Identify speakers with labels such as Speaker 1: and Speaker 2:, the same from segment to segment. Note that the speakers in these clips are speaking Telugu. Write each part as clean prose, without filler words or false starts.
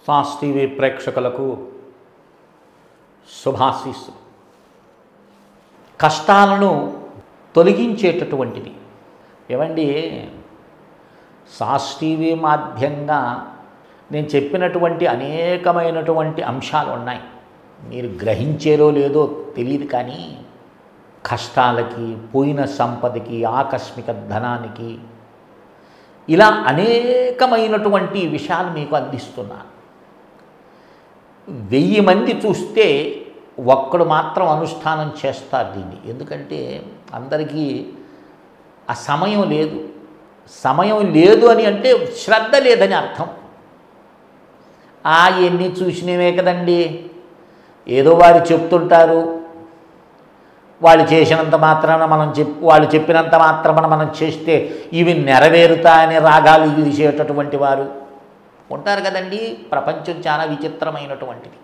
Speaker 1: సాస్ టీవీ ప్రేక్షకులకు శుభాశీస్సులు. కష్టాలను తొలగించేటటువంటిది ఏమండి, సాస్ టీవీ మాధ్యంగా నేను చెప్పినటువంటి అనేకమైనటువంటి అంశాలు ఉన్నాయి. మీరు గ్రహించేరో లేదో తెలియదు, కానీ కష్టాలకి, పోయిన సంపదకి, ఆకస్మిక ధనానికి ఇలా అనేకమైనటువంటి విషయాలు మీకు అందిస్తున్నాను. 1000 మంది చూస్తే ఒక్కడు మాత్రం అనుష్ఠానం చేస్తారు దీన్ని. ఎందుకంటే అందరికీ ఆ సమయం లేదు. సమయం లేదు అని అంటే శ్రద్ధ లేదని అర్థం. ఎన్ని చూసినవే కదండి, ఏదో వారు చెప్తుంటారు, వాళ్ళు చేసినంత మాత్రాన వాళ్ళు చెప్పినంత మాత్రాన మనం చేస్తే ఇవి నెరవేరుతాయని రాగాలు తీసేటటువంటి వారు ఉంటారు కదండి. ప్రపంచం చాలా విచిత్రమైనటువంటిది.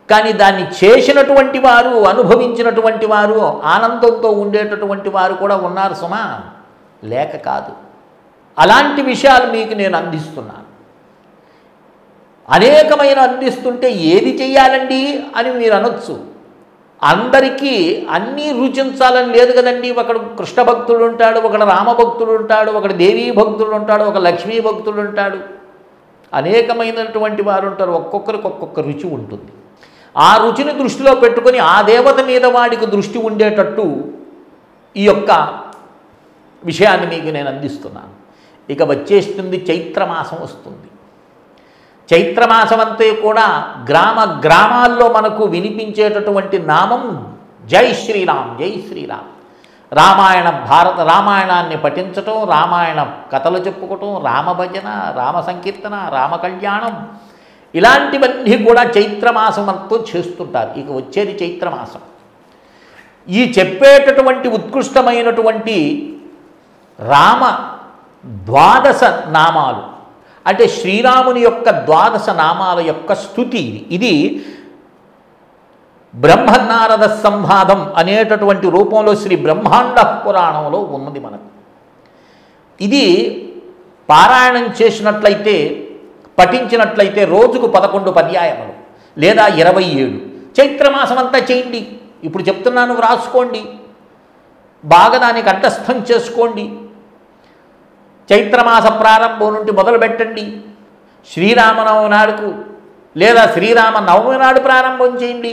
Speaker 1: కానీ దాన్ని చేసినటువంటి వారు, అనుభవించినటువంటి వారు, ఆనందంతో ఉండేటటువంటి వారు కూడా ఉన్నారు సుమా, లేక కాదు. అలాంటి విషయాలు మీకు నేను అందిస్తున్నాను. అనేకమైన అందిస్తుంటే ఏది చెయ్యాలండి అని మీరు అనొచ్చు. అందరికీ అన్నీ రుచించాలని లేదు కదండి. ఒకడు కృష్ణ భక్తుడు ఉంటాడు, ఒకడు రామభక్తుడు ఉంటాడు, ఒకడు దేవీ భక్తుడు ఉంటాడు, ఒక లక్ష్మీ భక్తుడు ఉంటాడు. అనేకమైనటువంటి వారు ఉంటారు. ఒక్కొక్కరికి ఒక్కొక్క రుచి ఉంటుంది. ఆ రుచిని దృష్టిలో పెట్టుకొని ఆ దేవత మీద వాడికి దృష్టి ఉండేటట్టు ఈ యొక్క విషయాన్ని మీకు నేను అందిస్తున్నాను. ఇక వచ్చేస్తుంది చైత్రమాసం వస్తుంది. చైత్రమాసం అంతే కూడా గ్రామాల్లో మనకు వినిపించేటటువంటి నామం జై శ్రీరామ్, జై శ్రీరామ్. రామాయణాన్ని పఠించటం, రామాయణ కథలు చెప్పుకోవటం, రామభజన, రామ సంకీర్తన, రామ కళ్యాణం, ఇలాంటివన్నీ కూడా చైత్రమాసం అంతా చేస్తుంటారు. ఇక వచ్చేది చైత్రమాసం. ఈ చెప్పేటటువంటి ఉత్కృష్టమైనటువంటి రామ 12 నామాలు, అంటే శ్రీరాముని యొక్క 12 నామాల యొక్క స్తుతి ఇది. బ్రహ్మనారద సంవాదం అనేటటువంటి రూపంలో శ్రీ బ్రహ్మాండ పురాణంలో ఉన్నది మనకు. ఇది పారాయణం చేసినట్లయితే, పఠించినట్లయితే రోజుకు 11 పర్యాయములు లేదా 27. చైత్రమాసం అంతా చేయండి. ఇప్పుడు చెప్తున్నాను, వ్రాసుకోండి, బాగా దాన్ని కంఠస్థం చేసుకోండి. చైత్రమాస ప్రారంభం నుండి మొదలు పెట్టండి. శ్రీరామనవమి నాడుకు లేదా శ్రీరామ నవమి నాడు ప్రారంభం చేయండి.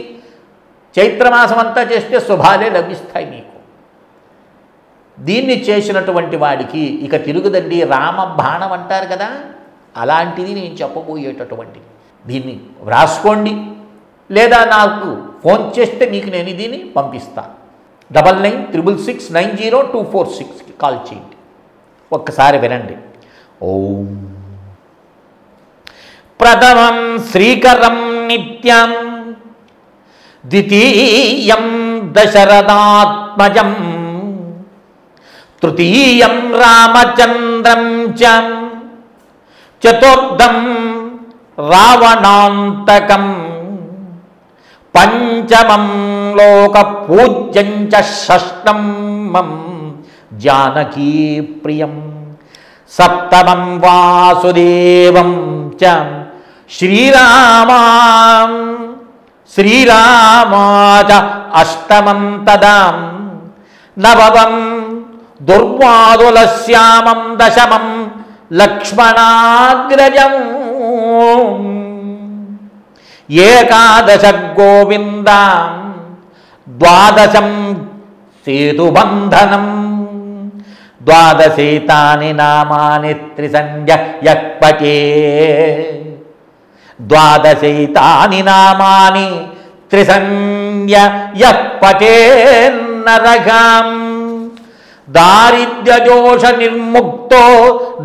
Speaker 1: చైత్రమాసం అంతా చేస్తే శుభాలే లభిస్తాయి మీకు. దీన్ని చేసినటువంటి వాడికి ఇక తిరుగుదండి. రామ బాణం అంటారు కదా, అలాంటిది నేను చెప్పబోయేటటువంటిది. దీన్ని వ్రాసుకోండి, లేదా నాకు ఫోన్ చేస్తే మీకు నేను దీన్ని పంపిస్తాను. 9966690246కి కాల్ చేయండి. ఒక్కసారి వినండి. ఓం ప్రథమం శ్రీకరం నిత్యం, ద్వితీయం దశరథాత్మజం, తృతీయం రామచంద్రం చ, చతుర్థం రావణాంతకం, పంచమం లోకపూజ్యం చ, షష్టం మం జానకీ ప్రియం, సప్తమం వాసుదేవం చ, శ్రీరామాచ, అష్టమం తదా, నవమం దుర్వాదులశ్యామం, దశమం లక్ష్మణాగ్రజం, ఏకాదశ గోవింద, ద్వాదశం సేతుబంధనం, ద్వాదశేతాని నామాని త్రిసంధ్య యః పఠేత్, ద్వాదశేతాని నామాని త్రిసంధ్య యః పఠేన్నరః, దారిద్ర్యదోష నిర్ముక్తో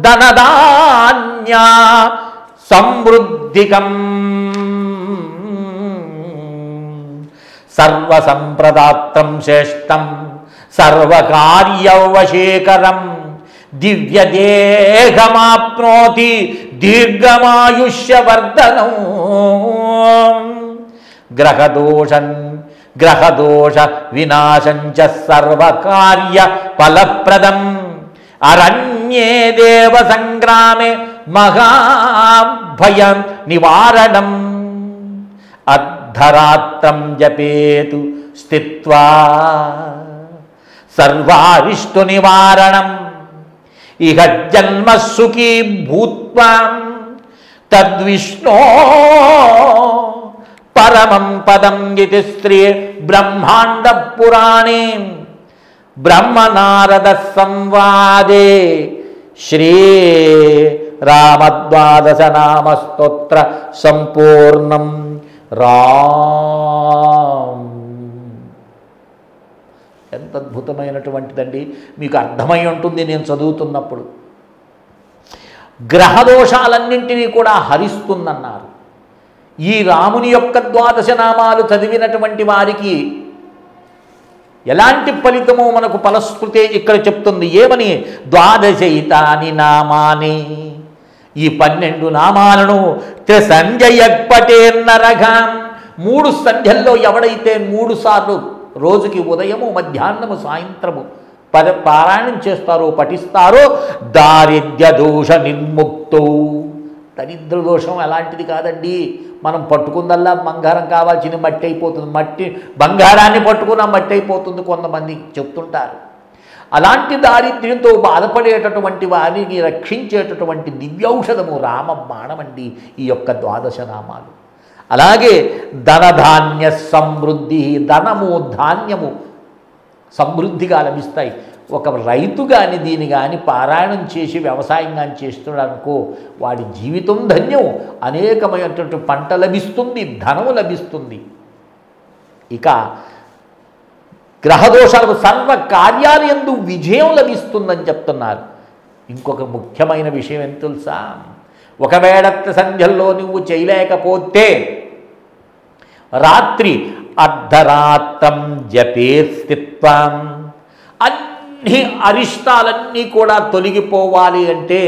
Speaker 1: ధనధాన్య సమృద్ధికం, సర్వసంప్రదాత్రం శ్రేష్టం, సర్వకార్యవశేకరం, దివ్యదేహమాప్నోతి దీర్ఘమాయుష్యవర్ధనం, గ్రహదోష వినాశం చ సర్వకార్య ఫలప్రదం, అరణ్యే దేవ సంగ్రామే మహాభాగం, భయం నివారణం అర్ధరాత్రం జపేతు స్థిత్వా సర్వారిష్టు నివారణం ఇహ జన్మ సుఖీ భూత్వా తద్విష్ణో పరమం పదం ఇతి శ్రీ బ్రహ్మాండ పురాణే బ్రహ్మనారద సంవాదే శ్రీ రామద్వాదశ నామ స్తోత్ర సంపూర్ణం రామ్. ఎంత అద్భుతమైనటువంటిదండి, మీకు అర్థమై ఉంటుంది నేను చదువుతున్నప్పుడు. గ్రహదోషాలన్నింటినీ కూడా హరిస్తుందన్నారు. ఈ రాముని యొక్క ద్వాదశ నామాలు చదివినటువంటి వారికి ఎలాంటి ఫలితమో మనకు ఫలశ్రుతే ఇక్కడ చెప్తుంది. ఏమని? ద్వాదశైతాని నామాని, ఈ 12 నామాలను త్రిసంధ్య పటేన్నరఘాం, 3 సంధ్యల్లో ఎవడైతే 3 సార్లు రోజుకి ఉదయము మధ్యాహ్నము సాయంత్రము పారాయణం చేస్తారో పఠిస్తారో దారిద్ర్య దోష నిర్ముక్తో. దరిద్ర దోషం అలాంటిది కాదండి, మనం పట్టుకుందల్లా బంగారం కావాల్సిన మట్టి అయిపోతుంది, మట్టి బంగారాన్ని పట్టుకున్న మట్టి అయిపోతుంది కొంతమంది చెప్తుంటారు. అలాంటి దారిద్ర్యంతో బాధపడేటటువంటి వారిని రక్షించేటటువంటి దివ్యౌషధము రామ బాణం అండి ఈ యొక్క ద్వాదశ నామాలు. అలాగే ధనధాన్య సమృద్ధి, ధనము ధాన్యము సమృద్ధిగా లభిస్తాయి. ఒక రైతు కానీ దీని కానీ పారాయణం చేసి వ్యవసాయం కానీ చేస్తున్నాడు అనుకో, వాడి జీవితం ధన్యం, అనేకమైనటువంటి పంట లభిస్తుంది, ధనము లభిస్తుంది. ఇక గ్రహదోషాలకు సర్వ కార్యాలయందు విజయం లభిస్తుందని చెప్తున్నారు. ఇంకొక ముఖ్యమైన విషయం ఎంత తెలుసా? ఒకవేళ సంధ్యల్లో నువ్వు చేయలేకపోతే రాత్రి అర్ధరాత్రం జపే స్థిత్వం, అన్ని అరిష్టాలన్నీ కూడా తొలగిపోవాలి అంటే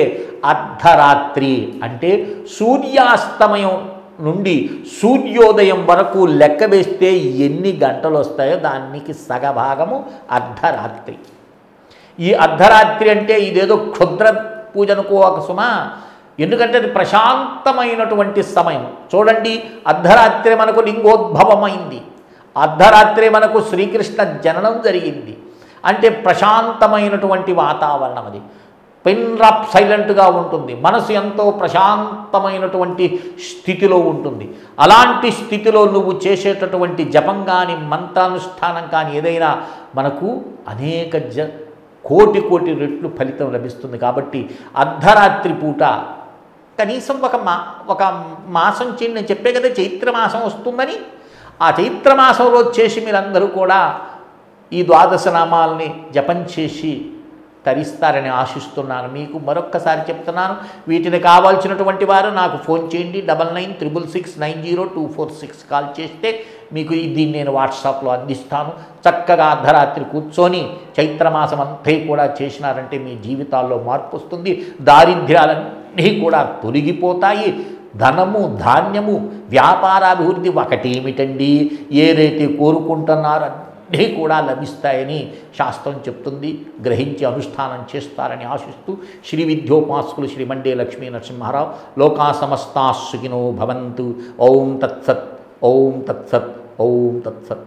Speaker 1: అర్ధరాత్రి అంటే సూర్యాస్తమయం నుండి సూర్యోదయం వరకు లెక్క వేస్తే ఎన్ని గంటలు వస్తాయో దానికి సగభాగము అర్ధరాత్రి. ఈ అర్ధరాత్రి అంటే ఇదేదో క్షుద్ర పూజ అనుకోక సుమా, ఎందుకంటే అది ప్రశాంతమైనటువంటి సమయం. చూడండి, అర్ధరాత్రి మనకు లింగోద్భవమైంది, అర్ధరాత్రి మనకు శ్రీకృష్ణ జననం జరిగింది. అంటే ప్రశాంతమైనటువంటి వాతావరణం, అది పిన్ డ్రాప్ సైలెంట్గా ఉంటుంది, మనసు ఎంతో ప్రశాంతమైనటువంటి స్థితిలో ఉంటుంది. అలాంటి స్థితిలో నువ్వు చేసేటటువంటి జపం కానీ మంత్రానుష్ఠానం కానీ ఏదైనా మనకు అనేక కోటి రెట్లు ఫలితం లభిస్తుంది. కాబట్టి అర్ధరాత్రి పూట కనీసం ఒక మాసం చేయండి. నేను చెప్పే కదా చైత్రమాసం వస్తుందని, ఆ చైత్రమాసం రోజు చేసి మీరందరూ కూడా ఈ ద్వాదశ నామాలని జపం చేసి తరిస్తారని ఆశిస్తున్నాను. మీకు మరొక్కసారి చెప్తున్నాను, వీటిని కావాల్సినటువంటి వారు నాకు ఫోన్ చేయండి. 9966690246 కాల్ చేస్తే మీకు దీన్ని నేను వాట్సాప్లో అందిస్తాను. చక్కగా అర్ధరాత్రి కూర్చొని చైత్రమాసం అంతా కూడా చేసినారంటే మీ జీవితాల్లో మార్పు వస్తుంది. దారిద్ర్యాలన్నీ కూడా తొలగిపోతాయి. ధనము ధాన్యము వ్యాపారాభివృద్ధి ఒకటేమిటండి, ఏదైతే కోరుకుంటున్నారో అన్నీ కూడా లభిస్తాయని శాస్త్రం చెప్తుంది. గ్రహించి అనుష్ఠానం చేస్తారని ఆశిస్తూ శ్రీ విద్యోపాసకులు శ్రీ మండే లక్ష్మీ నరసింహారావు లోకా సమస్తా సుఖినో భవంతు. ఓం తత్సత్, ఓం తత్సత్, ఓం తత్సత్.